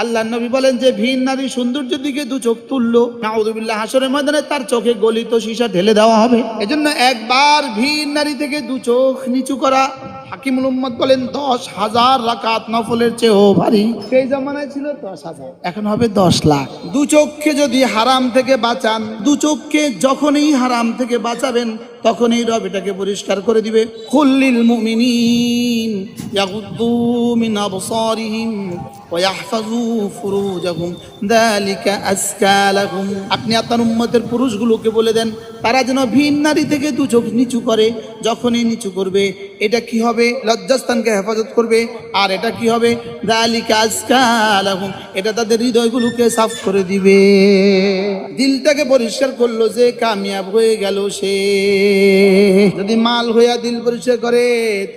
আল্লাহ নবী বলেন যে ভিন নারী সৌন্দর্যের দিকে দু চোখ তুললো, নাউযুবিল্লাহ, হাসরের ময়দানে তার চোখে গলিত সীসা ঢেলে দেওয়া হবে। এজন্য একবার ভিন নারী থেকে দু চোখ নিচু করা, হাকিমুল উম্মত বলেন 10,000 রাকাত নফলের চেয়েও ভারী। সেই জামানায় ছিল 10,000, এখন হবে 10 লাখ। দু চোখকে যদি হারাম থেকে বাঁচান, দু চোখকে যখনই হারাম থেকে বাঁচাবেন তখনই রব এটাকে পরিষ্কার করে দিবে। কুল্লিল মুমিনিন ইয়াগুদ্দু মিন আবসারিহিম ওয়া ইয়াহফাযু ফুরুজাহুম যালিকা আযকা লাহুম। আপনি আপনার উম্মতের পুরুষগুলোকে বলে দেন তারা যেন ভিন নারী থেকে দু চোখ নিচু করে। যখনই নিচু করবে এটা কি হবে? লজ্জাস্থানকে হেফাজত করবে। আর এটা কি হবে? যালিকা আযকা লাহুম, এটা তাদের হৃদয়গুলোকে সাফ করে দিবে। দিলটাকে পরিষ্কার করলো যে কামিয়াব হয়ে গেল সে। যদি মাল হইয়া দিল পরিষ্কার করে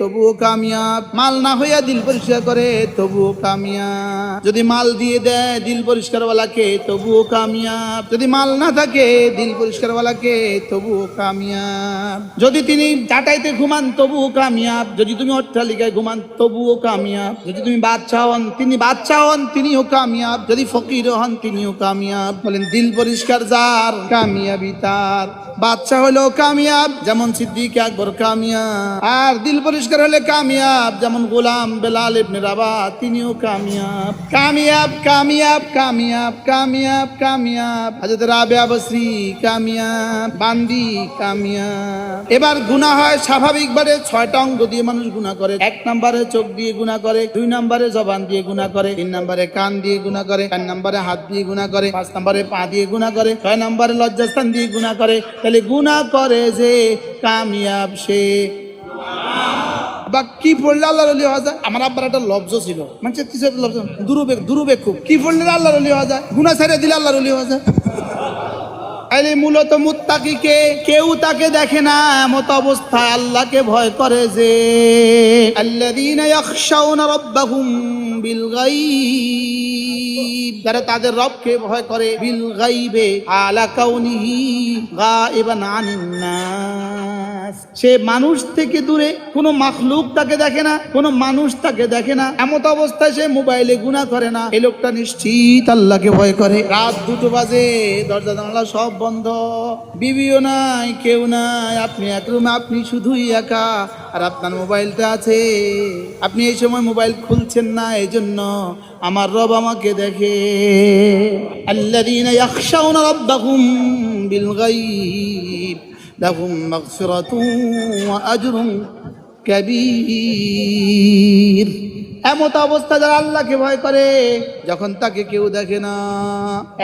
তবুও কামিয়াব, মাল না হইয়া দিল পরিষ্কার করে তবুও কামিয়াব। যদি মাল দিয়ে দেয় দিল পরিষ্কারওয়ালাকে তবুও কামিয়াব, যদি মাল না থাকে দিল পরিষ্কারওয়ালাকে তবুও কামিয়াব। যদি তিনি চাটাইতে ঘুমান তবুও কামিয়াব, যদি তুমি অট্টালিকায় ঘুমান তবুও কামিয়াব। যদি তুমি বাদশাহ হন তিনি বাদশাহ হন তিনিও কামিয়াব, যদি ফকির হন তিনিও কামিয়াব। বলেন দিল পরিষ্কার যার কামিয়াবি তার। বাদশাহ হলো কামিয়াব যেমন সিদ্দিক আকবর কামিয়াব, আর দিল পরিষ্কার হলে কামিয়াব যেমন গোলাম বেলাল ইবনে রাবাহ তিনিও কামিয়াব। কামিয়াব কামিয়াব কামিয়াব কামিয়াব কামিয়াব। হযরত রাবিয়া বসরি কামিয়াব, বান্দি কামিয়াব। এবার গুনাহ হয় স্বাভাবিকভাবে 6টা অঙ্গ দিয়ে মানুষ গুনাহ করে। 1 নম্বরে চোখ দিয়ে গুনাহ করে, 2 নম্বরে জবান দিয়ে গুনাহ করে, 3 নম্বরে কান দিয়ে গুনাহ করে, 4 নম্বরে হাত দিয়ে গুনাহ করে, 5 নম্বরে পা দিয়ে গুনাহ করে, 6 নম্বরে লজ্জাস্থান দিয়ে গুনাহ করে। তাহলে গুনাহ করে যে কামিয়াব সে। বা কি পড়লে আল্লাহর ওলি হওয়া যায়? আমার আব্বার একটা লব্জ ছিল, মানে কিছু একটা লব্জ, দুরুবেগ খুব। কি পড়লে আল্লাহর ওলি হওয়া যায়? গুনাহ ছেড়ে দিলে আল্লাহর ওলি হওয়া যায়। আরে মূলত মুত্তাকিকে কেউ তাকে দেখে না, এমত অবস্থায় আল্লাহকে ভয় করে যে আল্লাযীনা ইয়াখশাউনা রাব্বাহুম বিল গায়ব, যারা তাদের রবকে ভয় করে বিল গায়বে আলা কাউনিহি গায়বান আনিন নাস। সে মানুষ থেকে দূরে, কোনো মাখলুক তাকে দেখে না, কোনো মানুষ তাকে দেখে না, এমত অবস্থায় সে মোবাইলে গুনাহ করে না। এই লোকটা নিশ্চিত আল্লাহকে ভয় করে। রাত 2টো বাজে, দরজা জানালা সব বন্ধ, বিবিও নাই, কেউ নাই, আপনি এক রুমে, আপনি শুধুই একা, আর আপনার মোবাইলটা আছে। আপনি এই সময় মোবাইল খুলছেন না, এই জন্য আমার রব আমাকে দেখে। আল্লাযীনা ইয়াখশাউনা রাব্বাহুম বিল গায়ব লাহুম মাগফিরাতুন ওয়া আজরুন কাবীর। এমত অবস্থা যারা আল্লাহকে ভয় করে যখন তাকে কেউ দেখে না।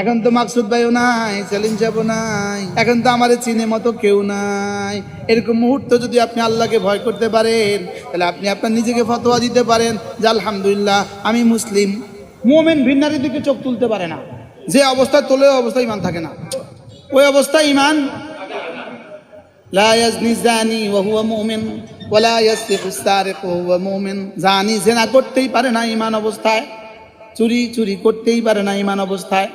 এখন তো মাকসুদ ভাইও নাই, সেলিম সাহেবও নাই, এখন তো আমার চিনে মতো কেউ নাই। এরকম মুহূর্ত যদি আপনি আল্লাহকে ভয় করতে পারেন তাহলে আপনি আপনার নিজেকে ফতোয়া দিতে পারেন যে আলহামদুলিল্লাহ আমি মুসলিম। মুমিন ভিন্নারীর দিকে চোখ তুলতে পারে না। যে অবস্থায় তোলে ওই অবস্থায় ইমান থাকে না, ওই অবস্থায় ইমান। লা ইয়াজনি জানি ওয়া হুয়া মুমিন ওয়া লা ইয়াসরিকু সারিকু ওয়া হুয়া মুমিন। জানি জিনা করতেই পারে না ঈমান অবস্থায়, চুরি করতেই পারে না ঈমান অবস্থায়।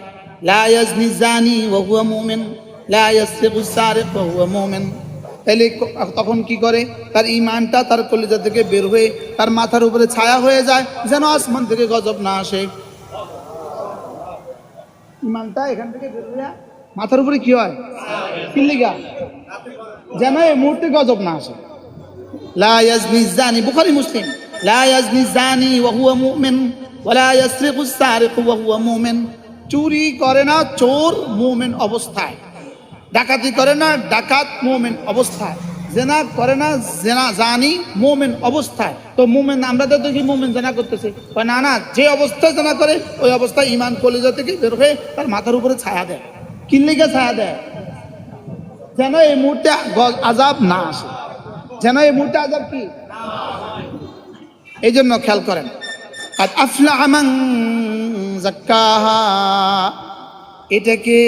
লা ইয়াজনি জানি ওয়া হুয়া মুমিন লা ইয়াসরিকু সারিকু ওয়া হুয়া মুমিন। তাহলে তখন কি করে? তার ঈমানটা তার কলিজা থেকে বের হয়ে তার মাথার উপরে ছায়া হয়ে যায়, যেন আসমান থেকে গজব না আসে। ঈমানটা এখান থেকে বের হয়ে মাথার উপরে কি হয়? কি লিগা? যেন এই মুহূর্তে গজব না আসে। লা ইয়াজনি জানি, বুখারী মুসলিম, লা ইয়াজনি জানি ওয়া হুয়া মুমিন ওয়া লা ইয়াসরিকু সারিকু ওয়া হুয়া মুমিন। চুরি করে না চোর মুমিন অবস্থায়, ডাকাতি করে না ডাকাত মুমিন অবস্থায়, জেনা করে না জেনা জানি মুমিন অবস্থায়। তো মুমিন আমরা তো দেখি মুমিন জেনা করতেছে, না না, যে অবস্থায় জেনা করে ওই অবস্থায় ঈমান কলিজা থেকে বের হয়ে তার মাথার উপরে ছায়া দেয়। কি লিগা ছায়া দেয়? যেন এই মুহূর্তে আযাব না আসে, যেন এই মুহূর্তে আযাব কি। এই জন্য খেয়াল করেন, কাদ আফলাহা মান যাক্কাহা, এটাকে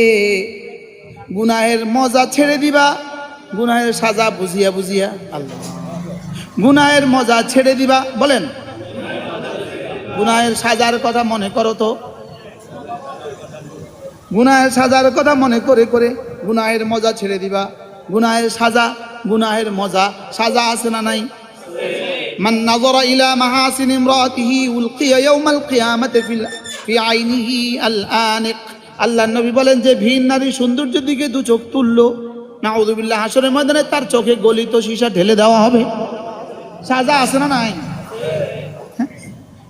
গুনাহের মজা ছেড়ে দিবা, গুনাহের সাজা বুঝিয়া বুঝিয়া। আল্লাহ, গুনাহের মজা ছেড়ে দিবা। বলেন, গুনাহের সাজার কথা মনে করো তো, গুনাহের সাজার কথা মনে করে করে গুনাহের মজা ছেড়ে দিবা। গুনাহের সাজা, গুনাহের মজা, সাজা আছে না নাই? মান নাযারা ইলা মাহাসিন ইমরাতিহি উলকিয়া ইয়াউমাল কিয়ামাতি ফিল ফি আইনিহি আল আনিক। আল্লাহ নবী বলেন যে ভিন নারী সৌন্দর্যের দিকে দু চোখ তুললো, নাউযুবিল্লাহ, হাসরের ময়দানে তার চোখে গলিত সীসা ঢেলে দেওয়া হবে। সাজা আছে না নাই?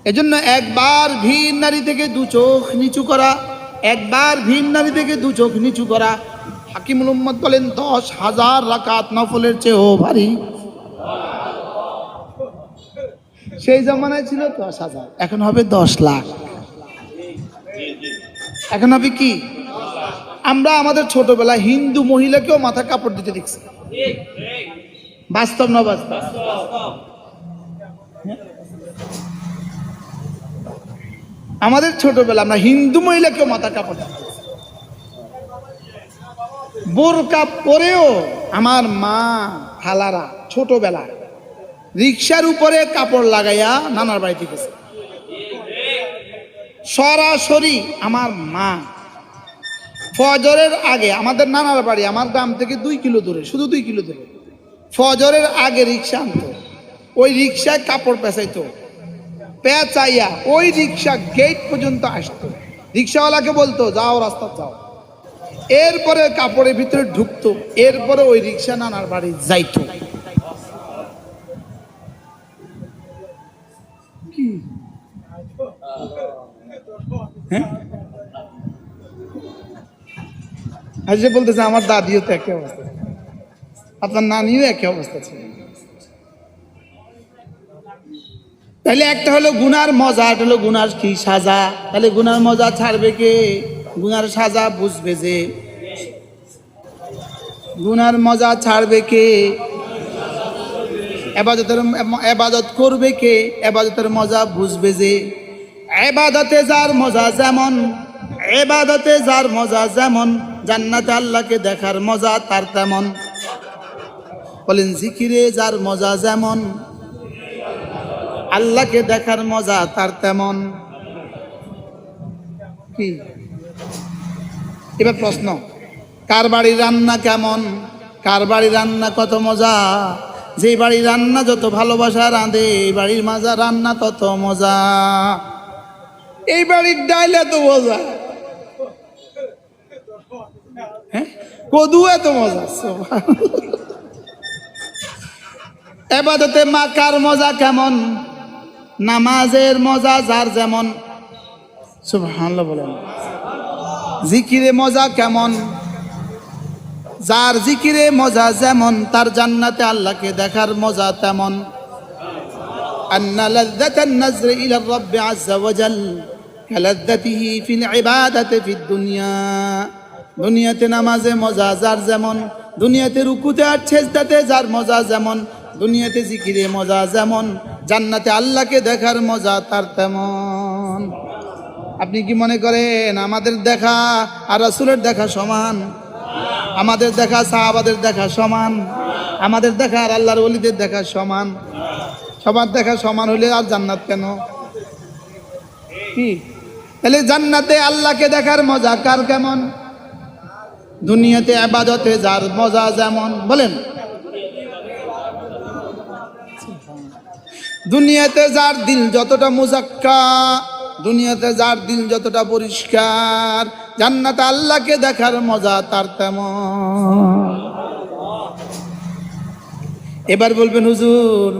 এজন্য একবার ভিন নারী থেকে দু চোখ নিচু করা, একবার ভিন নারী থেকে দু চোখ নিচু করা, হাকিমুল উম্মত বলেন 10,000 রাকাত নফলের চেয়েও ভারী। সেই জামানায় ছিল 10,000, এখন হবে 10 লাখ। এখন হবে কি? আমরা আমাদের ছোটবেলায় হিন্দু মহিলাকেও মাথা কাপড় দিতে দেখছি। বাস্তব না বাস্তব? আমাদের ছোটবেলা আমরা হিন্দু মহিলাকেও মাথা কাপড় দিতে দেখছি। বোরকা পরেও আমার মা খালারা ছোটবেলা রিক্সার উপরে কাপড় লাগাইয়া নানার বাড়িতে গেছে। সরাসরি আমার মা ফজরের আগে, আমাদের নানার বাড়ি আমার গ্রাম থেকে 2 কিলো দূরে, শুধু 2 কিলো দূরে, ফজরের আগে রিক্সা আনতো, ওই রিক্সায় কাপড় পেঁচাইতো, পেঁচাইয়া ওই রিক্সা গেট পর্যন্ত আসতো, রিক্সাওয়ালাকে বলতো যাও রাস্তা যাও, এরপরে কাপড়ের ভিতরে ঢুকতো, এরপরে ওই রিক্সা নানার বাড়ি যাইতো। আজকে বলতেছে আমার দাদিও তো একই অবস্থা, আপনার নানিও একই অবস্থা ছিল। তাহলে একটা হলো গুনার মজা, একটা হলো গুনার কি সাজা। তাহলে গুনার মজা ছাড়বে কে? গুনার সাজা বুঝবে যে। গুনার মজা ছাড়বে কে? এবাদত করবে কে? এবাদতের মজা বুঝবে যে। এবাদতে যার মজা যেমন, এবাদতে যার মজা যেমন, জান্নাতে আল্লাহকে দেখার মজা তার তেমন। বলেন জিকিরে যার মজা যেমন, আল্লাহকে দেখার মজা তার তেমন। কি এবার প্রশ্ন, কার বাড়ির রান্না কেমন? কার বাড়ির রান্না কত মজা? যে বাড়ির রান্না যত ভালোবাসা রাঁধে, এই বাড়ির মজা রান্না তত মজা। এই বাড়ির ডাইল এত মজা, হ্যাঁ, কদু এত মজা। এবাদতে মা কার মজা কেমন? নামাজের মজা যার যেমন, সুবহানাল্লাহ বলেন। জিকিরে মজা কেমন? যার জিকিরে মজা যেমন, তার জান্নাতে আল্লাহকে দেখার মজা তেমন। আন্না লাযযাতান নাজরি ইলা রাব্বি আযজা ওয়া জাল কালাযযাতিহি ফিল ইবাদাতি ফিদ দুনিয়া। দুনিয়াতে নামাজে মজা যার যেমন, দুনিয়াতে রুকুতে আর সেজদাতে যার মজা যেমন, দুনিয়াতে জিকিরে মজা যেমন, জান্নাতে আল্লাহকে দেখার মজা তার তেমন। আপনি কি মনে করেন আমাদের দেখা আর রাসূলের দেখা সমান? আমাদের দেখা সাহাবাদের দেখা সমান? আমাদের দেখা আর আল্লাহর ওলিদের দেখা সমান? সবার দেখা সমান হলে আর জান্নাত কেন? কি তাহলে জান্নাতে আল্লাহকে দেখার মজা কার কেমন? দুনিয়াতে ইবাদতে যার মজা যেমন, বলেন দুনিয়াতে যার দিল যতটা মুজাক্কা, দুনিয়াতে যার দিল যতটা পরিষ্কার, জান্নাতে আল্লাহকে দেখার মজা তার তেমন। এবার বলবেন হুজুর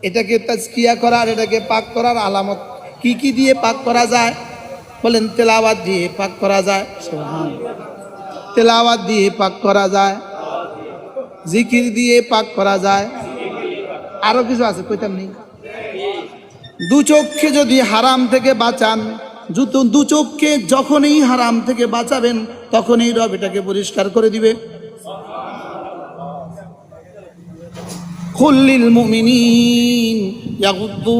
এটাকে তাজকিয়া করার, এটাকে পাক করার আলামত কি কি দিয়ে পাক করা যায়? বলেন তেলাওয়াত দিয়ে পাক করা যায়, সুবহানাল্লাহ, তেলাওয়াত দিয়ে পাক করা যায়, জিকির দিয়ে পাক করা যায়, আরো কিছু আছে কইতাম নেই। দু চোখকে যদি হারাম থেকে বাঁচান, দু চোখকে যখনই হারাম থেকে বাঁচাবেন তখনই রব এটাকে পরিষ্কার করে দিবে। কুল্লিল মুমিনিন ইয়াগুদ্দু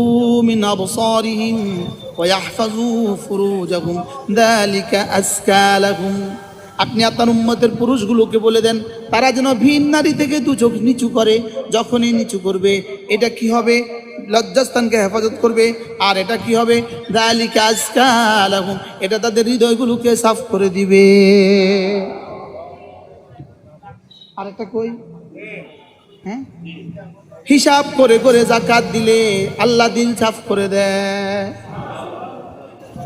মিন আবসারিহিম ওয়া ইয়াহফাযু ফুরুজাহুম যালিকা আযকা লাহুম। আপনি আপনার উম্মতের পুরুষগুলোকে বলে দেন তারা যেন ভিন নারী থেকে দু চোখ নিচু করে। যখনই নিচু করবে এটা কি হবে? লজ্জাস্থানকে হেফাজত করবে। আর এটা কি হবে? যালিকা আযকা লাহুম, এটা তাদের হৃদয়গুলোকে সাফ করে দিবে। আর একটা কই, হ্যাঁ, হিসাব করে করে যাকাত দিলে আল্লাহ দিল সাফ করে দেয়।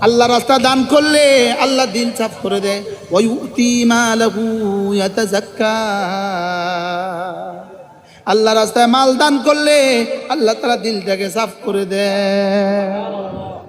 আল্লাহ রাস্তা দান করলে আল্লাহ দিল সাফ করে দেয়। ওয়ায়ুতি মালাহু ইয়াতাযাক্কা, আল্লাহ রাস্তায় মাল দান করলে আল্লাহ তাআলা দিলটাকে সাফ করে দেয়।